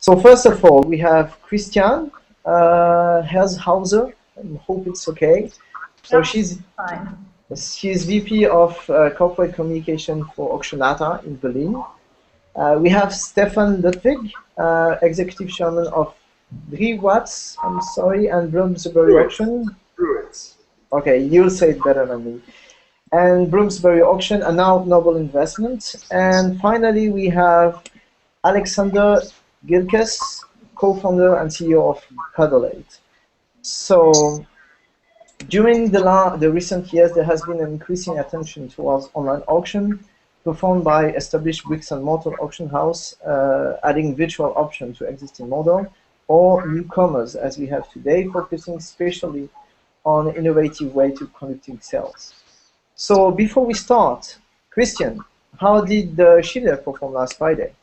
So first of all, we have Christian Hershauser. I hope it's okay. So Yep, fine. she's VP of Corporate Communication for Auctionata in Berlin. We have Stefan Ludwig, Executive Chairman of Watts, I'm sorry, and Bloomsbury Auction. Druids. Okay, you'll say it better than me. And Bloomsbury Auction, and now Noble Investment. And finally, we have Alexander Gilkes, co-founder and CEO of Cuddle8. So, during the recent years, there has been an increasing attention towards online auction performed by established bricks and mortar auction house, adding virtual option to existing model, or newcomers, as we have today, focusing especially on innovative way to conducting sales. So before we start, Christian, how did the Schiller perform last Friday?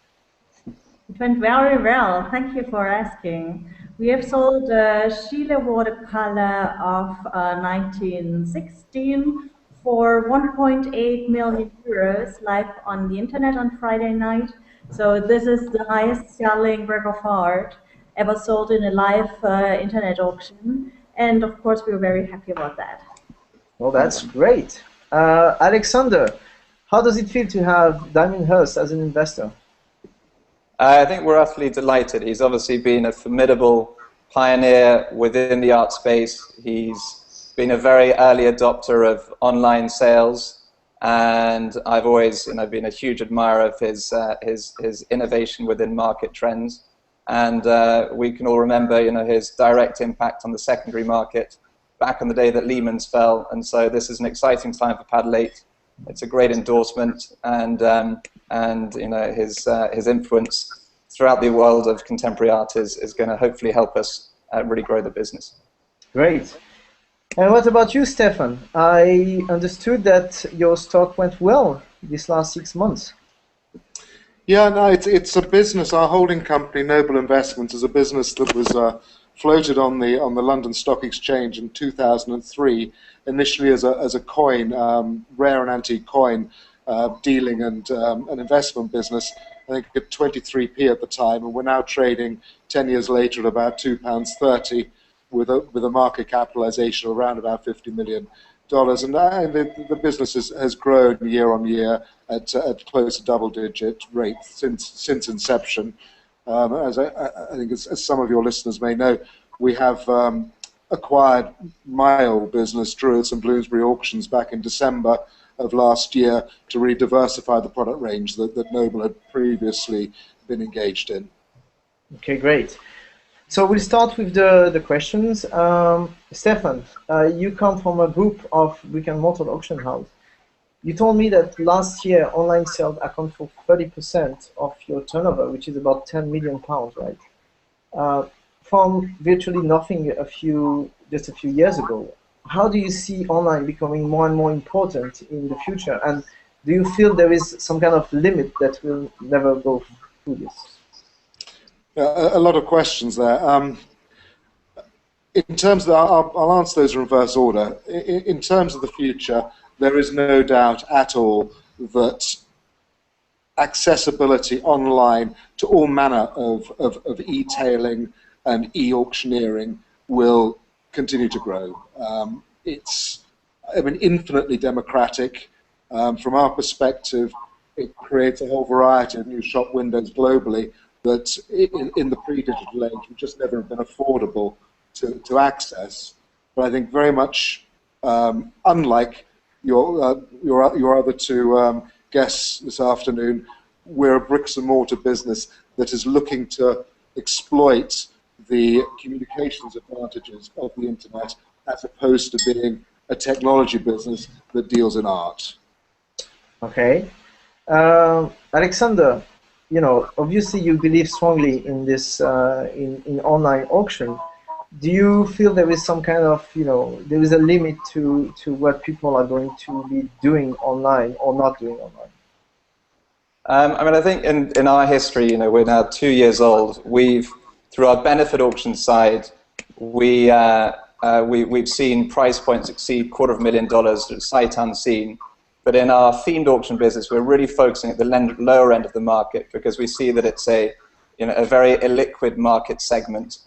It went very well. Thank you for asking. We have sold a Schiele watercolor of 1916 for 1.8 million euros live on the internet on Friday night. So this is the highest selling work of art ever sold in a live internet auction. And of course, we were very happy about that. Well, that's great. Alexander, how does it feel to have Damien Hirst as an investor? I think we're utterly delighted. He's obviously been a formidable pioneer within the art space. He's been a very early adopter of online sales, and I've always been a huge admirer of his innovation within market trends. And we can all remember his direct impact on the secondary market back on the day that Lehman's fell. And so this is an exciting time for Paddle8. It's a great endorsement, and his influence throughout the world of contemporary art is going to hopefully help us really grow the business. Great. And what about you, Stefan? I understood that your stock went well this last 6 months. Yeah, no, it's a business. Our holding company, Noble Investments, is a business that was floated on the London Stock Exchange in 2003, initially as a coin, rare and antique coin dealing and an investment business. I think at 23p at the time, and we're now trading 10 years later at about £2.30 with a market capitalization of around about $50 million. And the business has grown year on year at close to double-digit rate since inception. As I think, as some of your listeners may know, we have acquired my old business, Druids and Bloomsbury Auctions, back in December of last year to really diversify the product range that Noble had previously been engaged in. Okay, great. So we'll start with the questions. Stefan, you come from a group of brick and mortar auction house. You told me that last year online sales account for 30% of your turnover, which is about £10 million, right? From virtually nothing just a few years ago. How do you see online becoming more and more important in the future? And do you feel there is some kind of limit that will never go through this? A lot of questions there. In terms of, I'll answer those in reverse order. In terms of the future, there is no doubt at all that accessibility online to all manner of e-tailing and e-auctioneering will continue to grow. It's, infinitely democratic. From our perspective, it creates a whole variety of new shop windows globally that in the pre-digital age would just never have been affordable to access. But I think very much unlike your other two guests this afternoon, we're a bricks and mortar business that is looking to exploit the communications advantages of the internet as opposed to being a technology business that deals in art. Okay. Alexander, obviously you believe strongly in this in online auction. Do you feel there is some kind of, there is a limit to what people are going to be doing online or not doing online? I think in our history, we're now 2 years old. Through our benefit auction side, we've seen price points exceed $250,000, sight unseen. But in our themed auction business, we're really focusing at the lower end of the market because we see that it's a very illiquid market segment,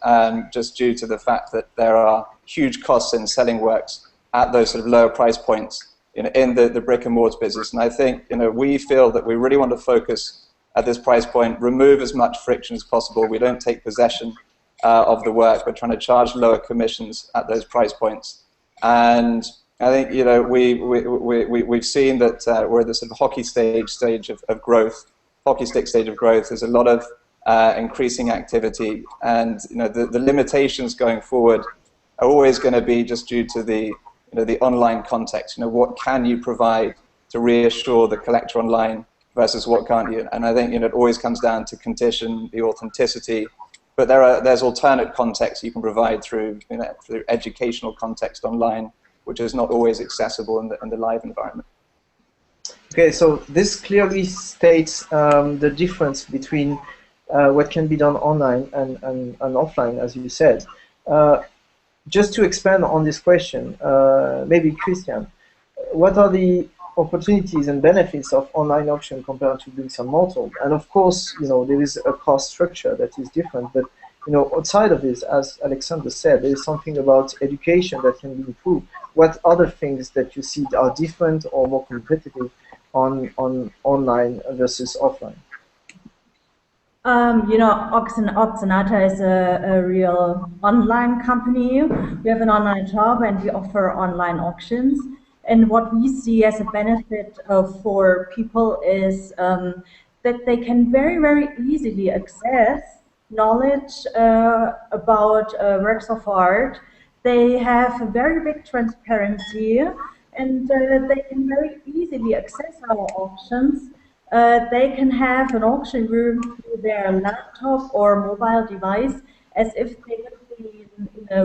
just due to the fact that there are huge costs in selling works at those sort of lower price points in the brick and mortar business. And I think we feel that we really want to focus at this price point, remove as much friction as possible. We don't take possession of the work. We're trying to charge lower commissions at those price points. And I think we've seen that we're at the sort of hockey stage of growth. Hockey stick stage of growth. There's a lot of increasing activity, and the limitations going forward are always going to be just due to the online context. What can you provide to reassure the collector online versus what can't you? And I think it always comes down to condition, the authenticity. But there's alternate contexts you can provide through through educational context online, which is not always accessible in the live environment. Okay, so this clearly states the difference between what can be done online and offline, as you said. Just to expand on this question, maybe Christian, what are the opportunities and benefits of online auction compared to bricks and mortar? And of course, there is a cost structure that is different, but outside of this, as Alexander said, there is something about education that can be improved. What other things that you see are different or more competitive on online versus offline? Oxenata is a real online company. We have an online shop and we offer online auctions. And what we see as a benefit for people is that they can very, very easily access knowledge about works of art. They have a very big transparency, and they can very easily access our auctions. They can have an auction room through their laptop or mobile device as if they would be in a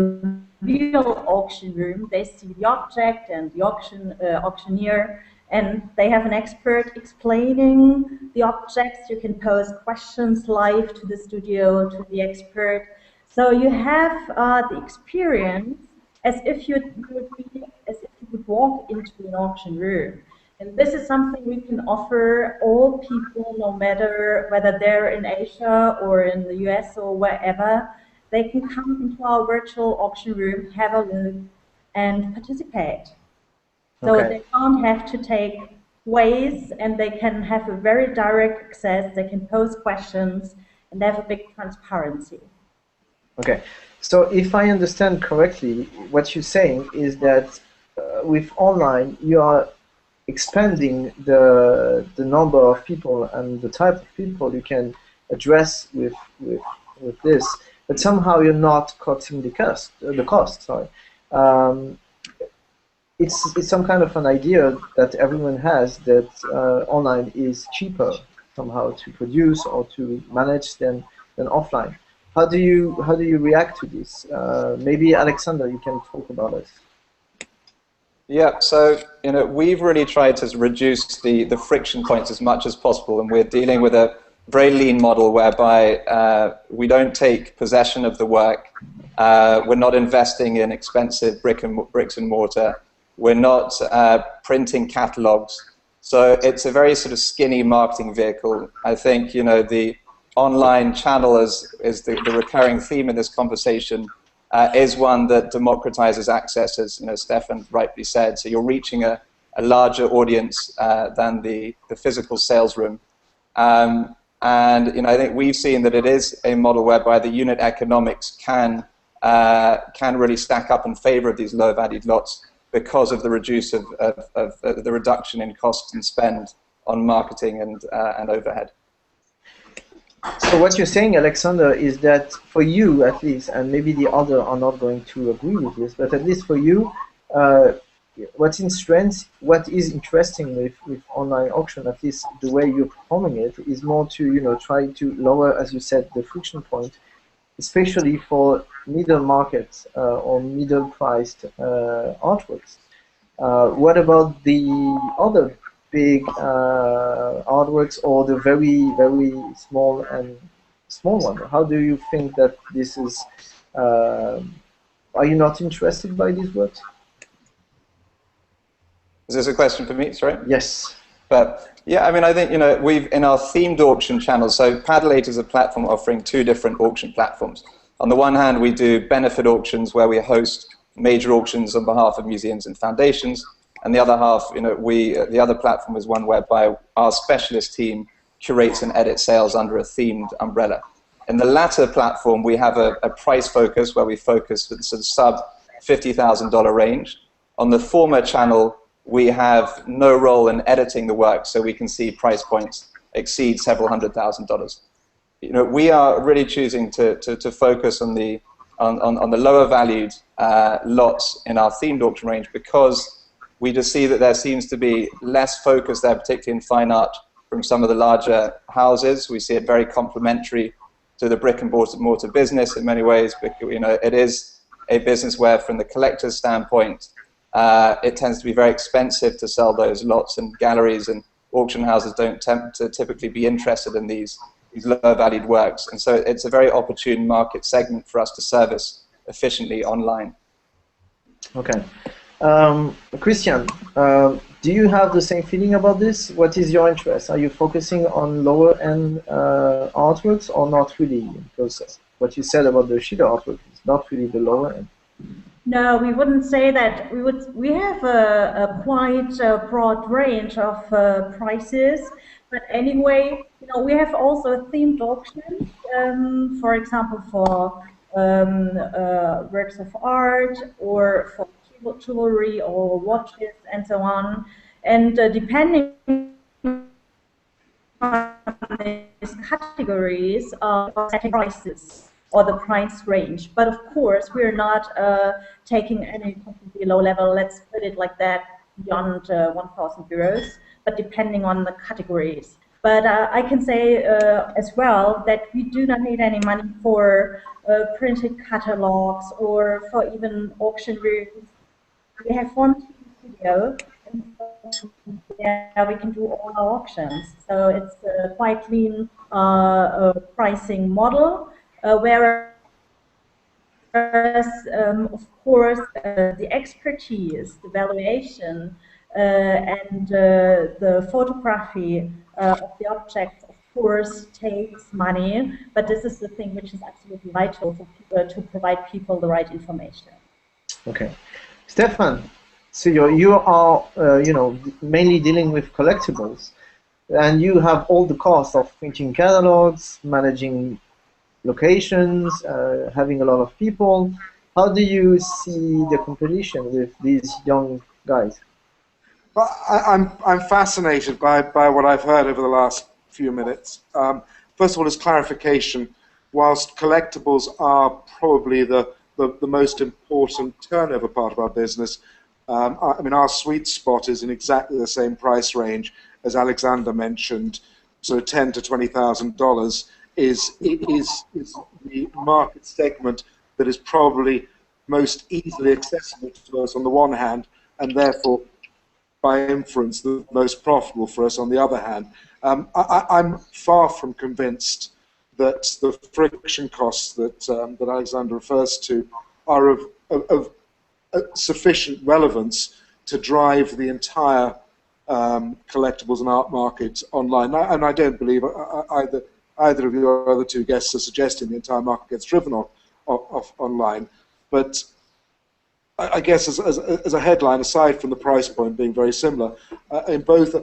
real auction room. They see the object and the auctioneer, and they have an expert explaining the objects. You can pose questions live to the studio, to the expert. So you have the experience as if you would walk into an auction room. And this is something we can offer all people, no matter whether they're in Asia or in the US or wherever. They can come into our virtual auction room, have a look, and participate. So they don't have to take ways, and they can have a very direct access. They can pose questions, and they have a big transparency. Okay, so if I understand correctly, what you're saying is that with online, you are expanding the number of people and the type of people you can address with this, but somehow you're not cutting the cost. Sorry, it's some kind of an idea that everyone has that online is cheaper somehow to produce or to manage than offline. How do you react to this? Maybe Alexander, you can talk about it. Yeah, so we've really tried to reduce the friction points as much as possible, and we're dealing with a very lean model whereby we don't take possession of the work. We're not investing in expensive bricks and mortar. We're not printing catalogs. So it's a very sort of skinny marketing vehicle. I think the online channel is the recurring theme in this conversation. Is one that democratizes access, as Stefan rightly said. So you're reaching a larger audience than the physical sales room. And I think we've seen that it is a model whereby the unit economics can really stack up in favor of these low-valued lots because of the the reduction in cost and spend on marketing and overhead. So what you're saying, Alexander, is that for you, at least, and maybe the other are not going to agree with this, but at least for you, what is interesting with online auction, at least the way you're performing it, is more to try to lower, as you said, the friction point, especially for middle market or middle-priced artworks. What about the other big artworks or the very, very small one? How do you think that this is? Are you not interested by these works? Is this a question for me? Sorry. Yes. But yeah, I mean, I think, you know, we've in our themed auction channels, so Paddle8 is a platform offering two different auction platforms. On the one hand, we do benefit auctions where we host major auctions on behalf of museums and foundations, and the other half, you know, the other platform is one whereby our specialist team curates and edits sales under a themed umbrella. In the latter platform, we have a price focus where we focus at the sort of sub $50,000 range. On the former channel, we have no role in editing the work, so we can see price points exceed several $100,000. You know, we are really choosing to focus on the lower valued lots in our themed auction range because we just see that there seems to be less focus there, particularly in fine art, from some of the larger houses. We see it very complementary to the brick and mortar business in many ways. Because, you know, it is a business where, from the collector's standpoint, it tends to be very expensive to sell those lots, and galleries and auction houses don't tend to typically be interested in these lower valued works. And so it's a very opportune market segment for us to service efficiently online. Okay. Christian, do you have the same feeling about this? What is your interest? Are you focusing on lower end artworks or not really? Because what you said about the Shida artwork is not really the lower end. No, we wouldn't say that. We have a quite broad range of prices, but anyway, you know, we have also themed auctions. For example, for works of art or for jewelry or watches and so on. And depending on these categories, setting prices or the price range. But of course, we're not taking any completely low level, let's put it like that, beyond 1,000 euros, but depending on the categories. But I can say as well that we do not need any money for printed catalogs or for even auction rooms. We have one studio, and yeah, we can do all our auctions. So it's a quite clean pricing model. Whereas, of course, the expertise, the valuation, and the photography of the object, of course, takes money. But this is the thing which is absolutely vital for people to provide people the right information. Okay, Stefan. So you are, you know, mainly dealing with collectibles, and you have all the costs of printing catalogs, managing locations, having a lot of people. How do you see the competition with these young guys? Well, I'm fascinated by what I've heard over the last few minutes. First of all, as clarification, whilst collectibles are probably the most important turnover part of our business, I mean, our sweet spot is in exactly the same price range as Alexander mentioned, so $10,000 to $20,000 is the market segment that is probably most easily accessible to us on the one hand, and therefore, by inference, the most profitable for us on the other hand. I'm far from convinced that the friction costs that Alexander refers to are of sufficient relevance to drive the entire collectibles and art market online. And I don't believe either of your other two guests are suggesting the entire market gets driven off online. But I guess as a headline, aside from the price point being very similar, in both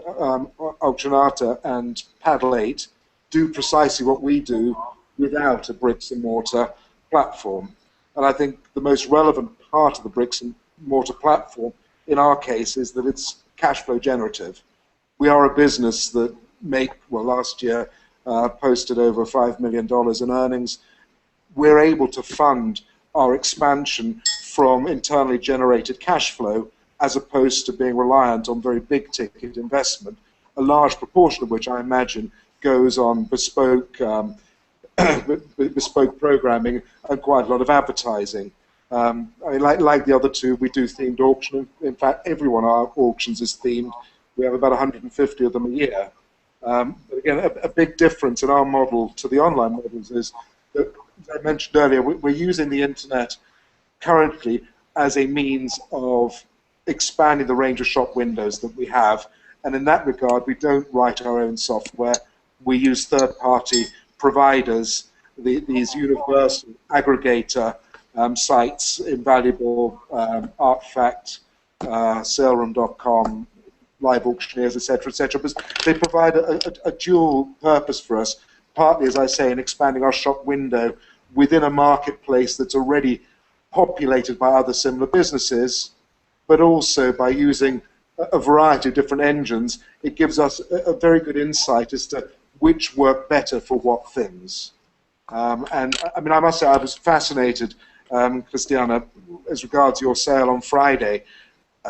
Auctionata and Paddle8 do precisely what we do without a bricks and mortar platform. And I think the most relevant part of the bricks and mortar platform in our case is that it's cash flow generative. We are a business that last year posted over $5 million in earnings. We're able to fund our expansion from internally generated cash flow as opposed to being reliant on very big ticket investment, a large proportion of which I imagine goes on bespoke programming and quite a lot of advertising. I mean, like the other two, we do themed auction. In fact, every one of our auctions is themed. We have about 150 of them a year. But again, a big difference in our model to the online models is that, as I mentioned earlier, we're using the internet currently as a means of expanding the range of shop windows that we have And in that regard, we don't write our own software. We use third-party providers, these universal aggregator sites, Invaluable, Artfact, saleroom.com, live auctioneers, etc., but they provide a dual purpose for us, partly, as I say, in expanding our shop window within a marketplace that's already populated by other similar businesses, but also by using a variety of different engines. It gives us a very good insight as to which work better for what things. And I mean, I must say, I was fascinated, Christiana, as regards your sale on Friday.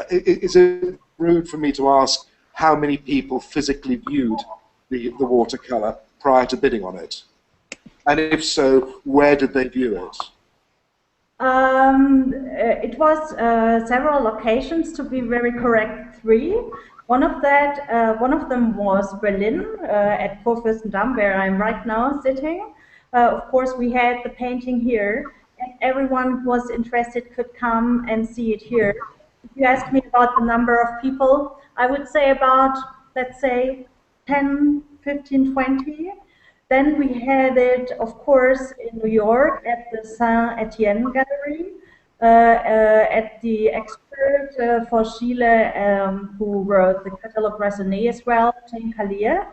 Is it rude for me to ask how many people physically viewed the watercolor prior to bidding on it? And if so, where did they view it? It was several locations, to be very correct, 3. One of them was Berlin at Kurfürstendamm, where I'm right now sitting. Of course, we had the painting here, and everyone who was interested could come and see it here. If you ask me about the number of people, I would say about, let's say, 10, 15, 20. Then we had it, of course, in New York at the Saint-Étienne Gallery, at the expert for Chile, who wrote the Catalogue Raisonné as well, Jane Callier.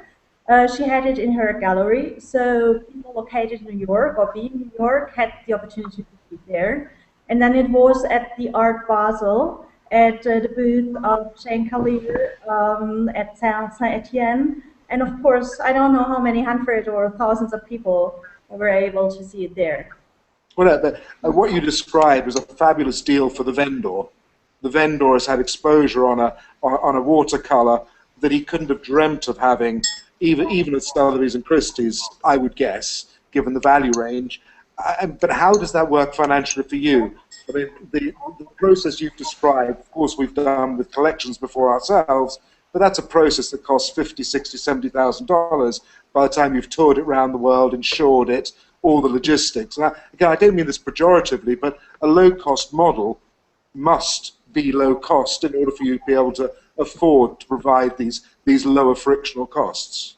She had it in her gallery, so people located in New York or being in New York had the opportunity to be there. And then it was at the Art Basel, at the booth of Jane Callier at Saint-Étienne. And of course, I don't know how many hundreds or thousands of people were able to see it there. Well, what you described was a fabulous deal for the vendor. The vendor has had exposure on a watercolor that he couldn't have dreamt of having, even at Sotheby's and Christie's, I would guess, given the value range. But how does that work financially for you? I mean, the process you've described, of course, we've done with collections before ourselves, but that's a process that costs $50,000, $60,000, $70,000 by the time you've toured it around the world, insured it, all the logistics. And again, I don't mean this pejoratively, but a low-cost model must be low cost in order for you to be able to afford to provide these lower frictional costs.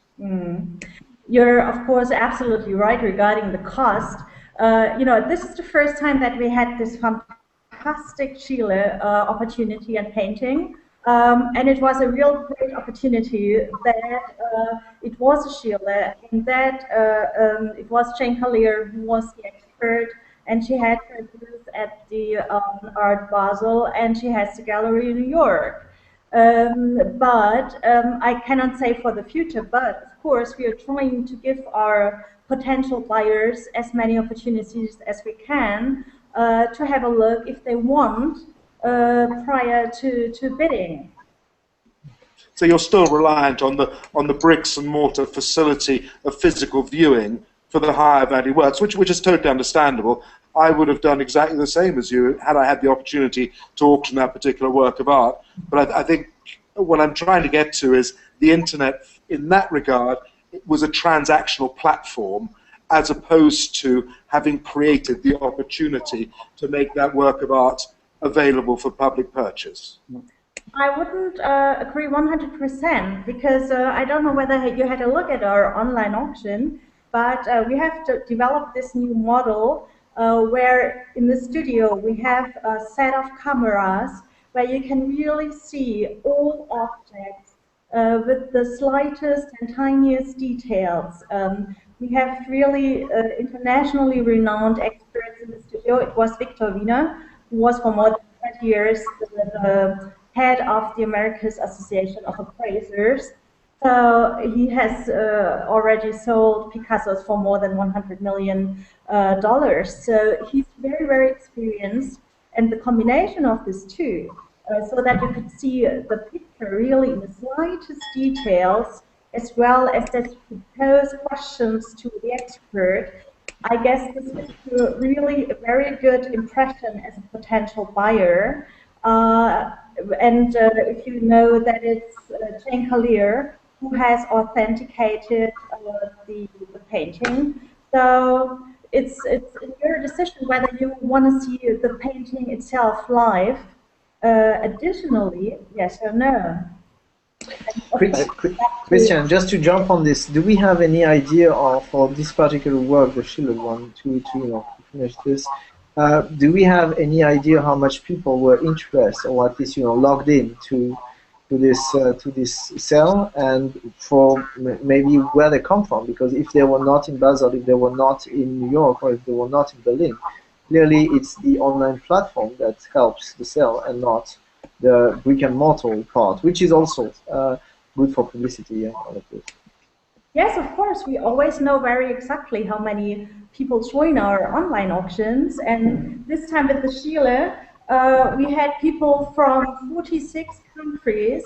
You're, of course, absolutely right regarding the cost. You know, this is the first time that we had this fantastic Chile opportunity and painting. And it was a real great opportunity that it was a Chile, and that it was Jane Callier who was the expert, and she had her booth at the Art Basel, and she has the gallery in New York. But I cannot say for the future, but of course we are trying to give our potential buyers as many opportunities as we can to have a look if they want prior to bidding. So you're still reliant on the bricks and mortar facility of physical viewing for the higher value works, which is totally understandable. I would have done exactly the same as you had I had the opportunity to auction that particular work of art. But I think what I'm trying to get to is the internet, in that regard, it was a transactional platform as opposed to having created the opportunity to make that work of art available for public purchase. I wouldn't agree 100% because I don't know whether you had a look at our online auction, but we have to develop this new model where in the studio we have a set of cameras where you can really see all objects with the slightest and tiniest details. We have really internationally renowned experts in the studio. It was Victor Wiener, who was for more than 20 years the head of the American Association of Appraisers. So he has already sold Picassos for more than $100 million. So he's very, very experienced. And the combination of these two, so that you could see the picture really in the slightest details, as well as that you could pose questions to the expert, I guess this gives you really a very good impression as a potential buyer. And if you know that it's Jane Callier who has authenticated the painting, so it's your decision whether you want to see the painting itself live. Additionally, yes or no. Christian, just to jump on this, do we have any idea of, for this particular work, the Schiller one, to finish this? Do we have any idea how much people were interested, or at least logged in to this cell, and for maybe where they come from? Because if they were not in Basel, if they were not in New York, or if they were not in Berlin, clearly it's the online platform that helps the cell and not the brick and mortar part, which is also good for publicity. Yeah, all of this. Yes, of course. We always know very exactly how many people join our online auctions. And this time with the Chile, we had people from 46 countries.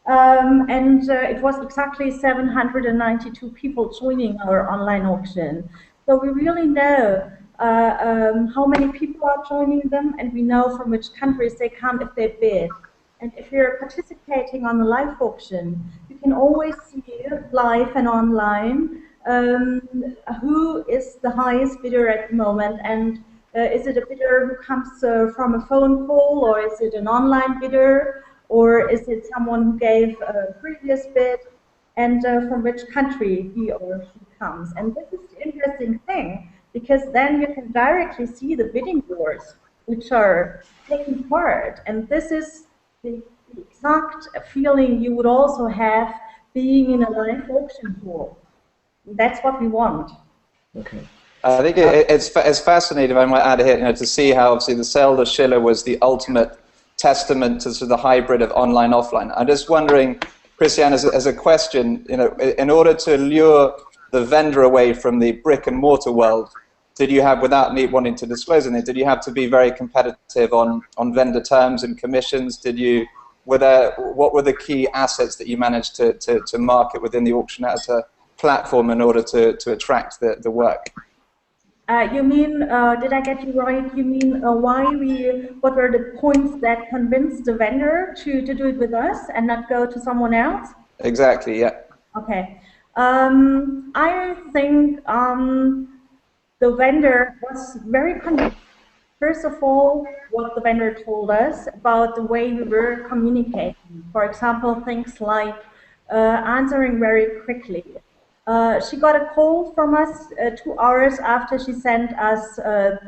And it was exactly 792 people joining our online auction. So we really know how many people are joining them, and we know from which countries they come if they bid. And if you're participating on the live auction, you can always see live and online who is the highest bidder at the moment, and is it a bidder who comes from a phone call, or is it an online bidder, or is it someone who gave a previous bid, and from which country he or she comes. And this is the interesting thing, because then you can directly see the bidding wars which are taking part, and this is the exact feeling you would also have being in a live auction hall. That's what we want. Okay. I think it's fascinating, if I might add here, to see how obviously the sale de Schiller was the ultimate testament to sort of the hybrid of online offline. I'm just wondering, Christian, as a question, in order to lure the vendor away from the brick and mortar world, did you have, without me wanting to disclose anything, did you have to be very competitive on vendor terms and commissions? What were the key assets that you managed to market within the auction as a platform in order to attract the work? You mean, did I get you right? You mean what were the points that convinced the vendor to do it with us and not go to someone else? Exactly, yeah. Okay. I think the vendor was very convinced. First of all, what the vendor told us about the way we were communicating. For example, things like answering very quickly. She got a call from us 2 hours after she sent us her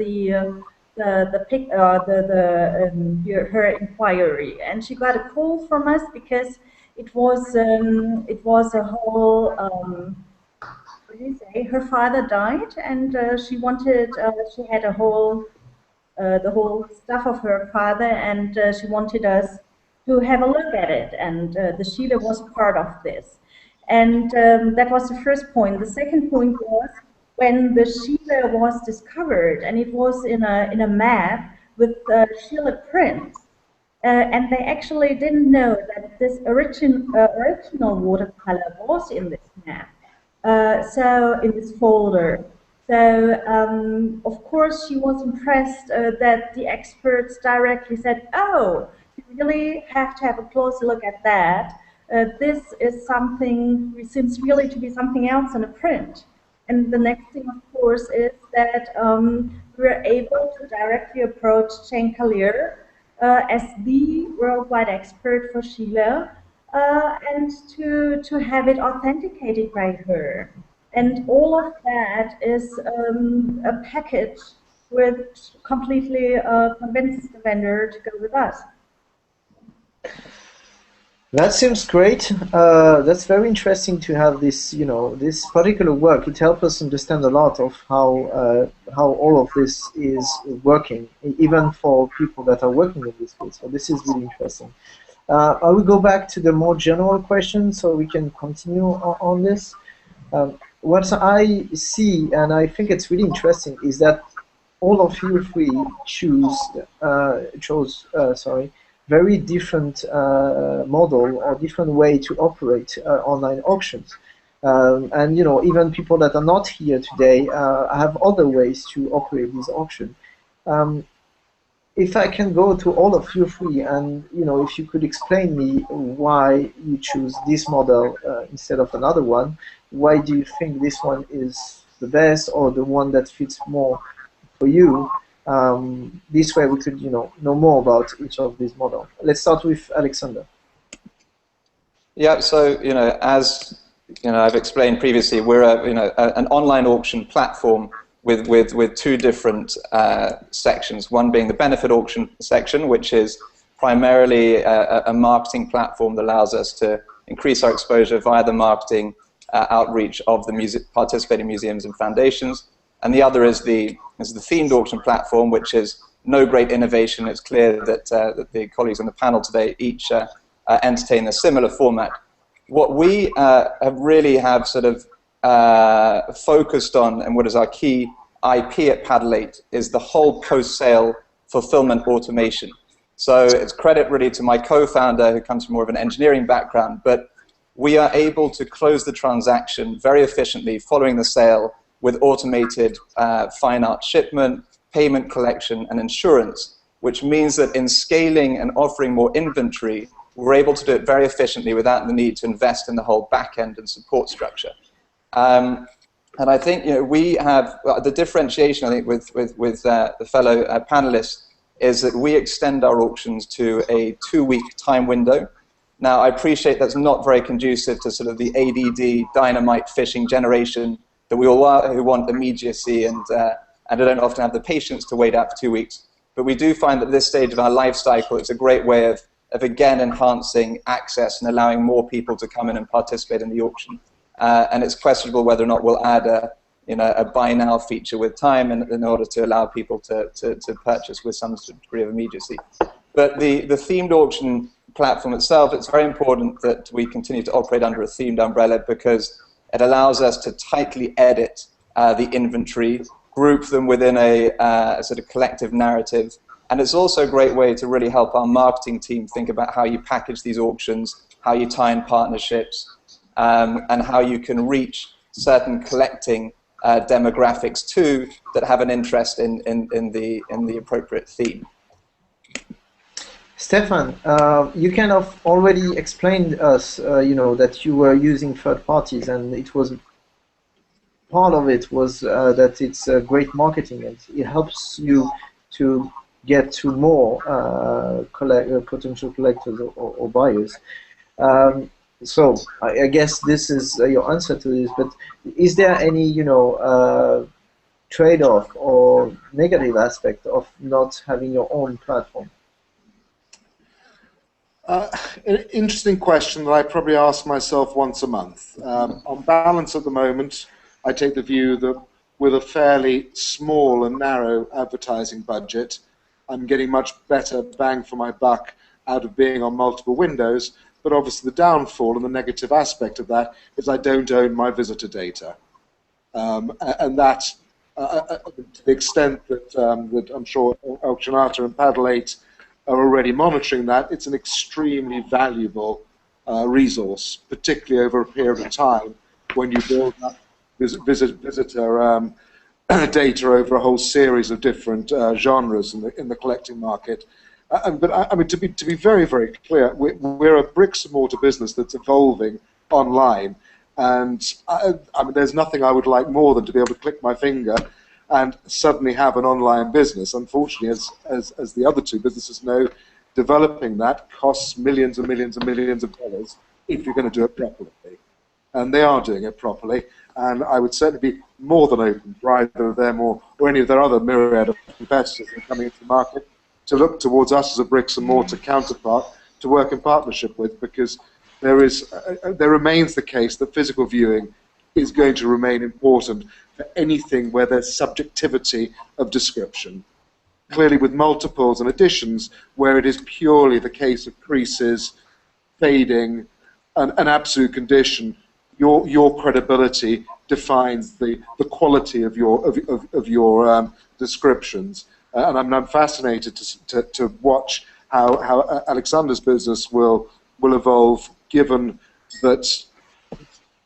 inquiry, and she got a call from us because it was a whole. What do you say? Her father died, and she had the whole stuff of her father, and she wanted us to have a look at it, and the Chile was part of this. And that was the first point. The second point was when the Chile was discovered, and it was in a map with Chile prints. And they actually didn't know that this original watercolor was in this map. So in this folder. So of course she was impressed that the experts directly said, "Oh, you really have to have a closer look at that. This is something seems really to be something else in a print." And the next thing, of course, is that we were able to directly approach Jane Collier as the worldwide expert for Chile, and to have it authenticated by her. And all of that is a package which completely convinces the vendor to go with us. That seems great. That's very interesting to have this, this particular work. It helps us understand a lot of how all of this is working, even for people that are working in this field. So this is really interesting. I will go back to the more general question so we can continue on this. What I see, and I think it's really interesting, is that all of you three chose very different model or different way to operate online auctions. And even people that are not here today have other ways to operate this auction. If I can go to all of you three, and if you could explain me why you choose this model instead of another one, why do you think this one is the best or the one that fits more for you? This way we could know more about each of these models. Let's start with Alexander. Yeah, so as I've explained previously, we're an online auction platform with two different sections. One being the benefit auction section, which is primarily a marketing platform that allows us to increase our exposure via the marketing outreach of the participating museums and foundations. And the other is the themed auction platform, which is no great innovation. It's clear that the colleagues on the panel today each entertain a similar format. What we have sort of focused on, and what is our key IP at Paddle 8, is the whole post-sale fulfillment automation. So it's credit really to my co-founder, who comes from more of an engineering background, but we are able to close the transaction very efficiently following the sale with automated fine art shipment, payment collection, and insurance, which means that in scaling and offering more inventory, we're able to do it very efficiently without the need to invest in the whole back end and support structure. And I think we have the differentiation, I think, with the fellow panelists, is that we extend our auctions to a 2-week time window. Now, I appreciate that's not very conducive to sort of the ADD dynamite fishing generation that we all are, who want immediacy and don't often have the patience to wait out for 2 weeks. But we do find that at this stage of our life cycle, it's a great way of again enhancing access and allowing more people to come in and participate in the auction. And it's questionable whether or not we'll add a buy now feature with time in order to allow people to purchase with some degree of immediacy. But the themed auction platform itself, it's very important that we continue to operate under a themed umbrella, because it allows us to tightly edit the inventory, group them within a sort of collective narrative. And it's also a great way to really help our marketing team think about how you package these auctions, how you tie in partnerships, and how you can reach certain collecting demographics too that have an interest in the appropriate theme. Stefan, you kind of already explained us, that you were using third parties, and it was part of it was that it's great marketing, and it helps you to get to more potential collectors or buyers. So I guess this is your answer to this. But is there any trade-off or negative aspect of not having your own platform? An interesting question that I probably ask myself once a month. On balance at the moment, I take the view that with a fairly small and narrow advertising budget, I'm getting much better bang for my buck out of being on multiple windows. But obviously the downfall and the negative aspect of that is I don't own my visitor data. And that, to the extent that, that I'm sure Auctionata and Paddle 8 are already monitoring that, it's an extremely valuable resource, particularly over a period of time when you build up visitor data over a whole series of different genres in the collecting market. But I mean, to be very, very clear, we're a bricks and mortar business that's evolving online, and I mean, there's nothing I would like more than to be able to click my finger and suddenly have an online business. Unfortunately, as the other two businesses know, developing that costs millions and millions and millions of dollars if you're going to do it properly. And they are doing it properly, and I would certainly be more than open for either of them or any of their other myriad of competitors that are coming into the market to look towards us as a bricks and mortar counterpart to work in partnership with, because there remains the case that physical viewing is going to remain important for anything where there's subjectivity of description. Clearly with multiples and additions, where it is purely the case of creases, fading, an absolute condition, your credibility defines the quality of your descriptions. And I'm fascinated to watch how Alexander's business will evolve, given that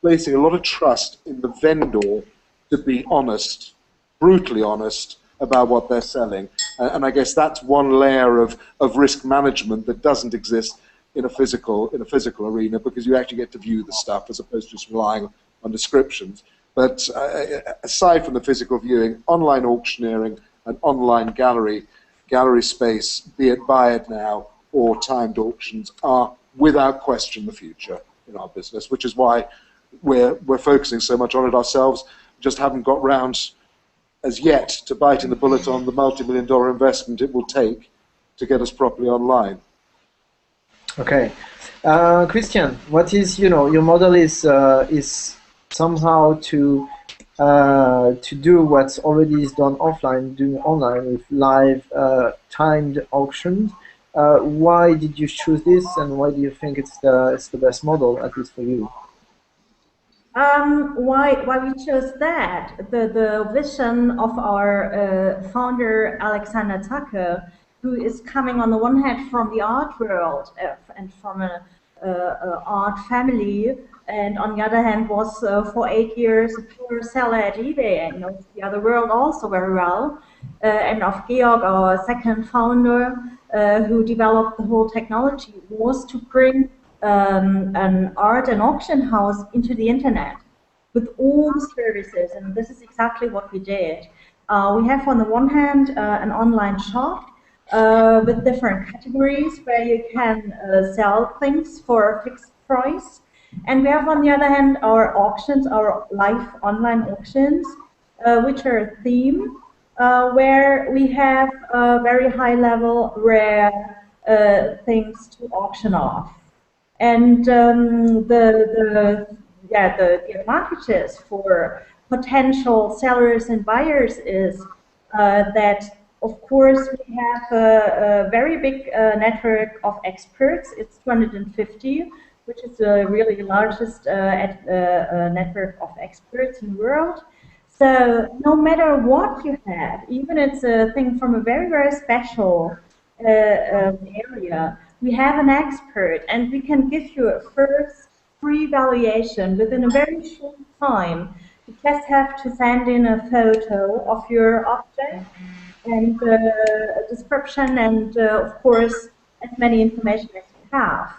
placing a lot of trust in the vendor to be honest, brutally honest about what they're selling. And I guess that's one layer of risk management that doesn't exist in a physical arena, because you actually get to view the stuff as opposed to just relying on descriptions. But aside from the physical viewing, online auctioneering and online gallery space, be it buy it now or timed auctions, are without question the future. in our business, which is why we're focusing so much on it ourselves. Just haven't got round as yet to biting the bullet on the multi-million-dollar investment it will take to get us properly online. Okay, Christian, what is, your model is somehow to do what's already is done offline, doing online with live timed auctions. Why did you choose this, and why do you think it's the best model, at least for you? Why we chose that? The vision of our founder Alexander Tucker, who is coming on the one hand from the art world and from a art family, and on the other hand was for 8 years a pure seller at eBay and knows the other world also very well. And of Georg, our second founder, who developed the whole technology, was to bring an art and auction house into the internet with all the services, and this is exactly what we did. We have on the one hand an online shop with different categories where you can sell things for a fixed price, and we have on the other hand our auctions, our live online auctions, which are a theme where we have very high level rare things to auction off. And the advantages for potential sellers and buyers is that, of course, we have a very big network of experts. It's 250, which is the really largest network of experts in the world. So no matter what you have, even it's a thing from a very, very special area, we have an expert, and we can give you a first free valuation within a very short time. You just have to send in a photo of your object and a description and, of course, as many information as you have.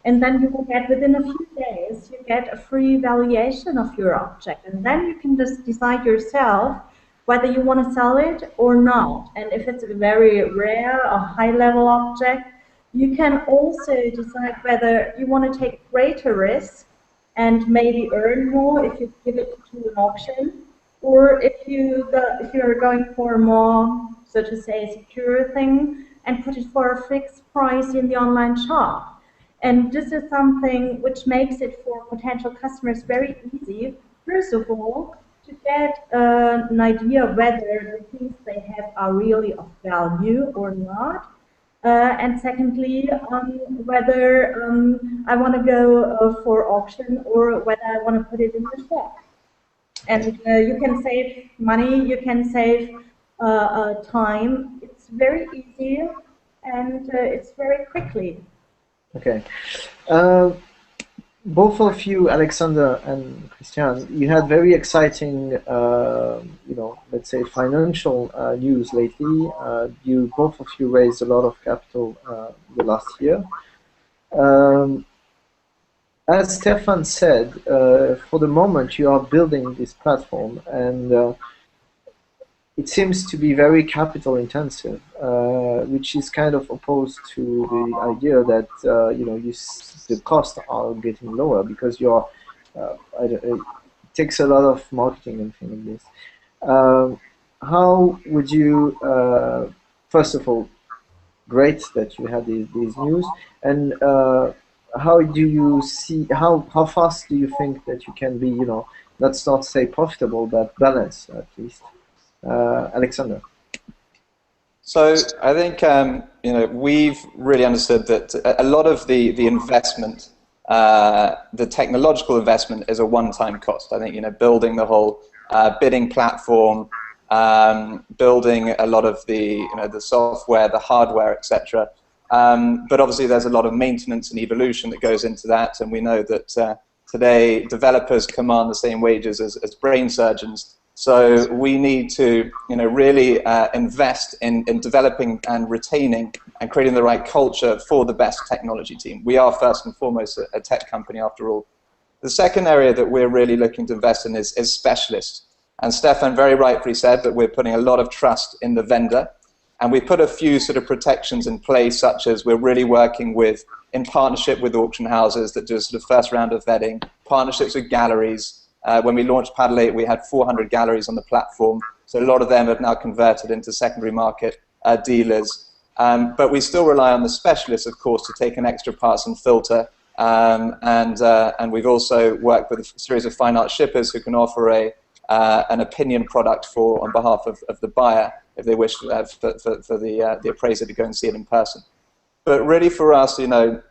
And then you will get, within a few days, you get a free valuation of your object. And then you can just decide yourself whether you want to sell it or not. And if it's a very rare or high-level object, you can also decide whether you want to take greater risk and maybe earn more if you give it to an auction, or if you're going for a more, so to say, secure thing and put it for a fixed price in the online shop. And this is something which makes it for potential customers very easy, first of all, to get an idea whether the things they have are really of value or not. And secondly, whether I want to go for auction or whether I want to put it in the shop. And you can save money, you can save time. It's very easy, and it's very quickly. Okay. Both of you, Alexander and Christian, you had very exciting, let's say, financial news lately. Both of you raised a lot of capital the last year. As Stefan said, for the moment you are building this platform, and it seems to be very capital intensive, which is kind of opposed to the idea that the costs are getting lower because you're it takes a lot of marketing and things like this. How would you, first of all, great that you had these news, and how do you see, how fast do you think that you can be, let's not say profitable, but balanced at least? Alexander. So I think we've really understood that a lot of the investment, the technological investment, is a one-time cost. I think building the whole bidding platform, building a lot of the the software, the hardware, etc. But obviously there's a lot of maintenance and evolution that goes into that, and we know that today developers command the same wages as brain surgeons. So we need to really invest in developing and retaining and creating the right culture for the best technology team. We are first and foremost a tech company after all. The second area that we're really looking to invest in is specialists. And Stefan very rightfully said that we're putting a lot of trust in the vendor. And we put a few sort of protections in place, such as we're really working with, in partnership with auction houses that do a sort of first round of vetting, partnerships with galleries. When we launched Paddle 8, we had 400 galleries on the platform, so a lot of them have now converted into secondary market dealers. But we still rely on the specialists, of course, to take an extra pass and filter. And we've also worked with a series of fine art shippers who can offer an opinion product on behalf of the buyer if they wish for the appraiser to go and see it in person. But really, for us, the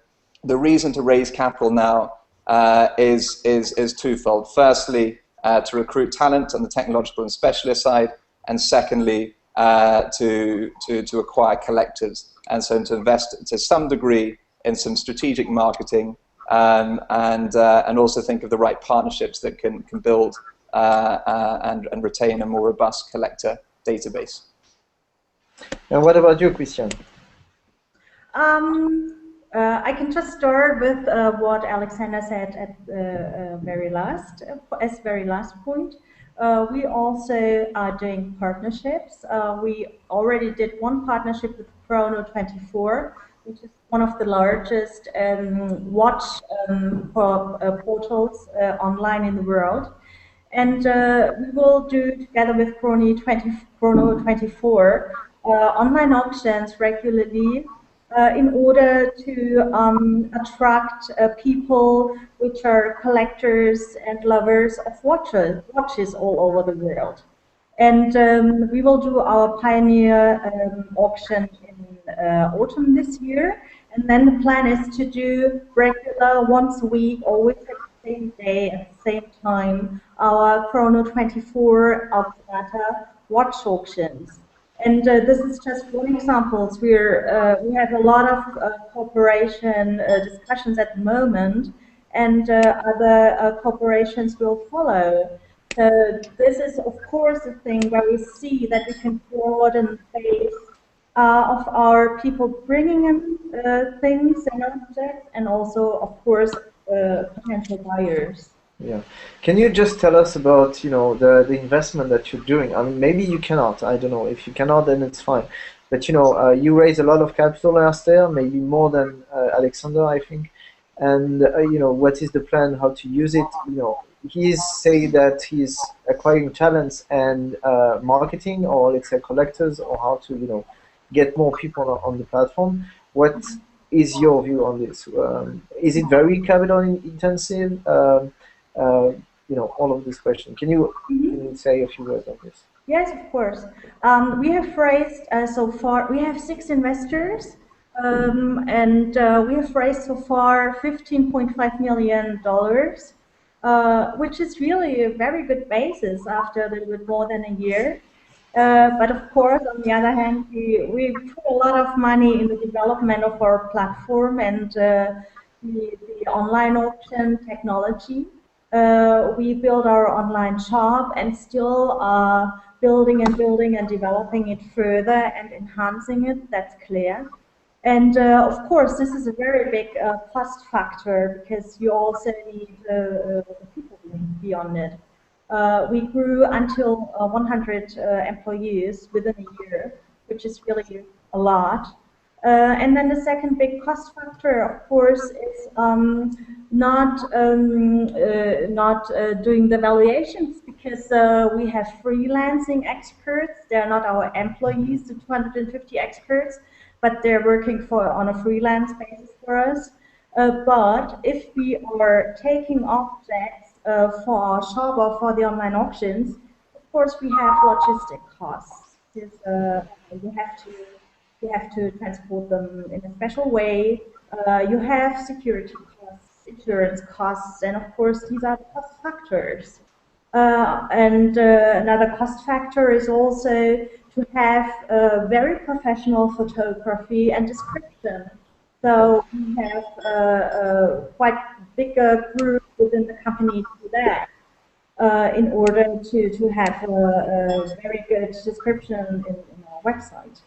reason to raise capital now is twofold. Firstly, to recruit talent on the technological and specialist side, and secondly, to acquire collectors, and so to invest to some degree in some strategic marketing, and also think of the right partnerships that can build and retain a more robust collector database. And what about you, Christian? I can just start with what Alexander said at the very last point. We also are doing partnerships. We already did one partnership with Chrono24, which is one of the largest watch portals online in the world. And we will do, together with Chrono24, online auctions regularly in order to attract people which are collectors and lovers of watches all over the world. And we will do our pioneer auction in autumn this year. And then the plan is to do regular, once a week, always at the same day, at the same time, our Chrono24 Automata watch auctions. And this is just one example. We have a lot of cooperation discussions at the moment, and other corporations will follow. So this is, of course, a thing where we see that we can broaden the base of our people bringing in things and objects, and also, of course, potential buyers. Yeah. Can you just tell us about, the investment that you're doing? I mean, maybe you cannot. I don't know. If you cannot, then it's fine. But, you raised a lot of capital last year, maybe more than Alexander, I think. And, what is the plan, how to use it? He's saying that he's acquiring talents and marketing, or let's say collectors, or how to, get more people on the platform. What is your view on this? Is it very capital intensive? All of this question. Can you say a few words on this? Yes, of course. We have raised so far, we have 6 investors, and we have raised so far $15.5 million, which is really a very good basis after a little bit more than a year. But of course, on the other hand, we put a lot of money in the development of our platform and the online auction technology. We build our online shop and still are building and developing it further and enhancing it, that's clear. And of course, this is a very big cost factor because you also need people beyond it. We grew until 100 employees within a year, which is really a lot. And then the second big cost factor, of course, is not doing the valuations, because we have freelancing experts. They're not our employees, the 250 experts, but they're working on a freelance basis for us. But if we are taking objects for our shop or for the online auctions, of course we have logistic costs. You have to transport them in a special way. You have security costs, insurance costs, and of course these are the cost factors. And another cost factor is also to have very professional photography and description. So we have a quite bigger group within the company to do that in order to have a very good description in our website.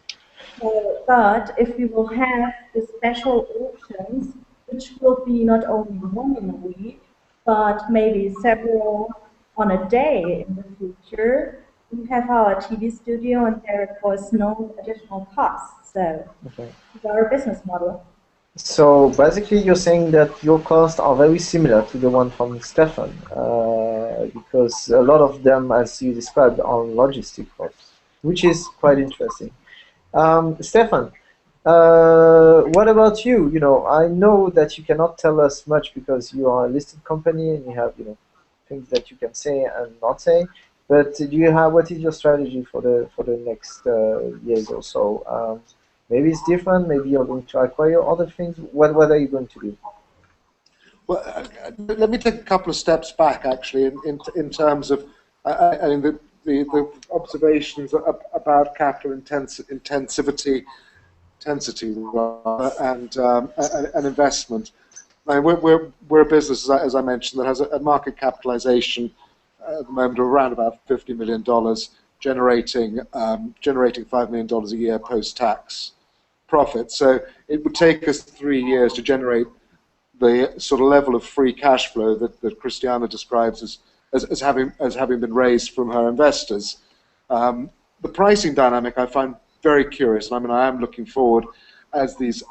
But if we will have the special auctions, which will be not only one in a week, but maybe several on a day in the future, we have our TV studio, and there was no additional costs. So Okay. it's our business model. So basically, you're saying that your costs are very similar to the one from Stefan, because a lot of them, as you described, are logistic costs, which is quite interesting. Stefan, what about you? You know, I know that you cannot tell us much because you are a listed company and you have, you know, things that you can say and not say. But do you have what is your strategy for the next years or so? Maybe it's different. Maybe you're going to acquire other things. What are you going to do? Well, let me take a couple of steps back, actually, in terms of I mean the observations about capital intensity rather, and investment. I mean, we're a business, as I mentioned, that has a market capitalization at the moment of around about $50 million, generating $5 million a year post-tax profit. So it would take us 3 years to generate the sort of level of free cash flow that Christiana describes as having been raised from her investors. The pricing dynamic I find very curious, and I mean I am looking forward as these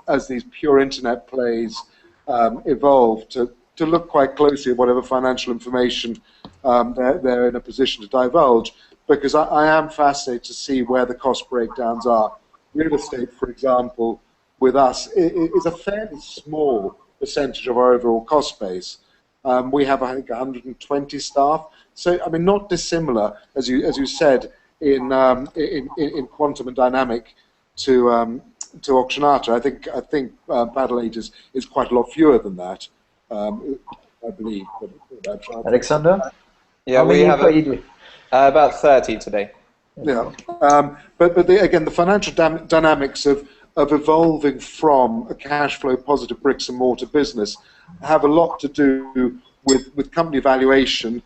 pure internet plays evolve to look quite closely at whatever financial information they're in a position to divulge, because I am fascinated to see where the cost breakdowns are. Real estate, for example, with us is a fairly small percentage of our overall cost base. We have, I think, 120 staff. So, I mean, not dissimilar, as you said, in quantum and dynamic to Auctionata. I think Battle Age is quite a lot fewer than that. I believe. Alexander? Yeah, we have about 30 today. Yeah, but again, the financial dynamics of evolving from a cash flow positive bricks and mortar business have a lot to do with company valuation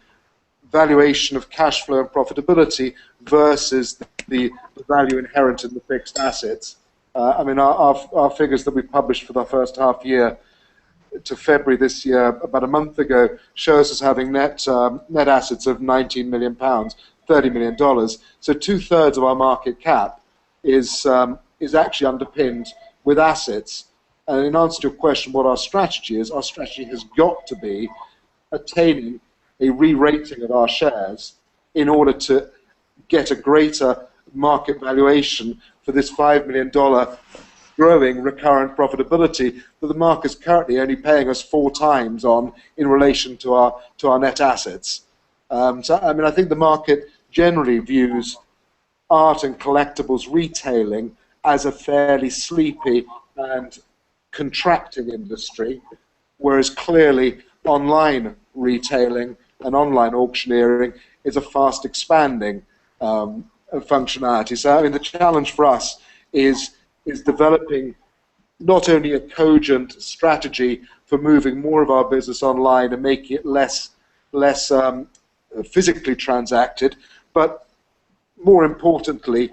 of cash flow and profitability versus the value inherent in the fixed assets. I mean, our figures that we published for the first half year to February this year, about a month ago, shows us having net assets of £19 million, $30 million. So 2/3 of our market cap is actually underpinned with assets. And in answer to your question, what our strategy is, our strategy has got to be attaining a re-rating of our shares in order to get a greater market valuation for this $5 million growing recurrent profitability that the market is currently only paying us 4 times on in relation to our net assets. So I mean, I think the market generally views art and collectibles retailing as a fairly sleepy and contracting industry, whereas clearly online retailing and online auctioneering is a fast expanding functionality. So I mean, the challenge for us is developing not only a cogent strategy for moving more of our business online and making it less physically transacted, but more importantly,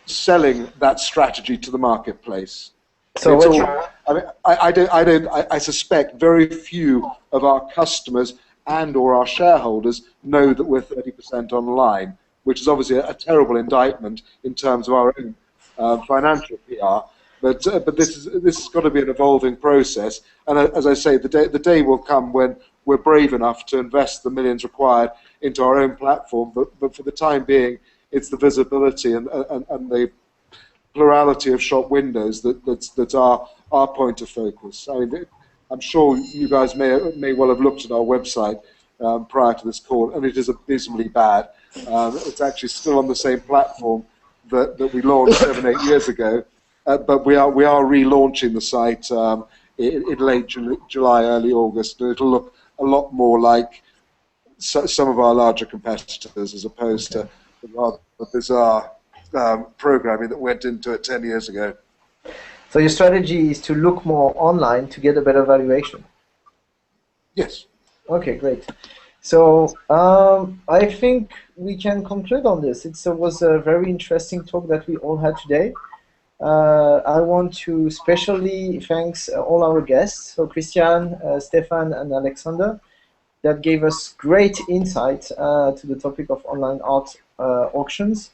selling that strategy to the marketplace. So I mean, I suspect very few of our customers and/or our shareholders know that we're 30% online, which is obviously a terrible indictment in terms of our own financial PR. But this has got to be an evolving process. And as I say, the day will come when we're brave enough to invest the millions required into our own platform. But for the time being, it's the visibility and the plurality of shop windows that's our point of focus. I mean, I'm sure you guys may well have looked at our website prior to this call, and it is abysmally bad. It's actually still on the same platform that we launched 7-8 years ago, but we are relaunching the site in late July, early August, and it'll look a lot more like some of our larger competitors, as opposed to the rather bizarre programming that went into it 10 years ago. So your strategy is to look more online to get a better valuation? Yes. Okay, great. So I think we can conclude on this. It was a very interesting talk that we all had today. I want to especially thank all our guests, so Christian, Stefan, and Alexander, that gave us great insight to the topic of online art auctions.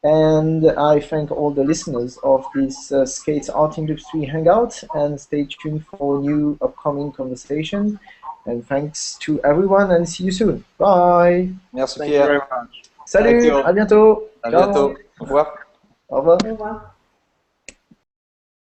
And I thank all the listeners of this Skates Art Industry Hangout, and stay tuned for new upcoming conversation. And thanks to everyone, and see you soon. Bye. Merci Thank you Pierre. very much. Salut, Thank you. à bientôt. À Ciao. bientôt. Au revoir. Au revoir. Au revoir.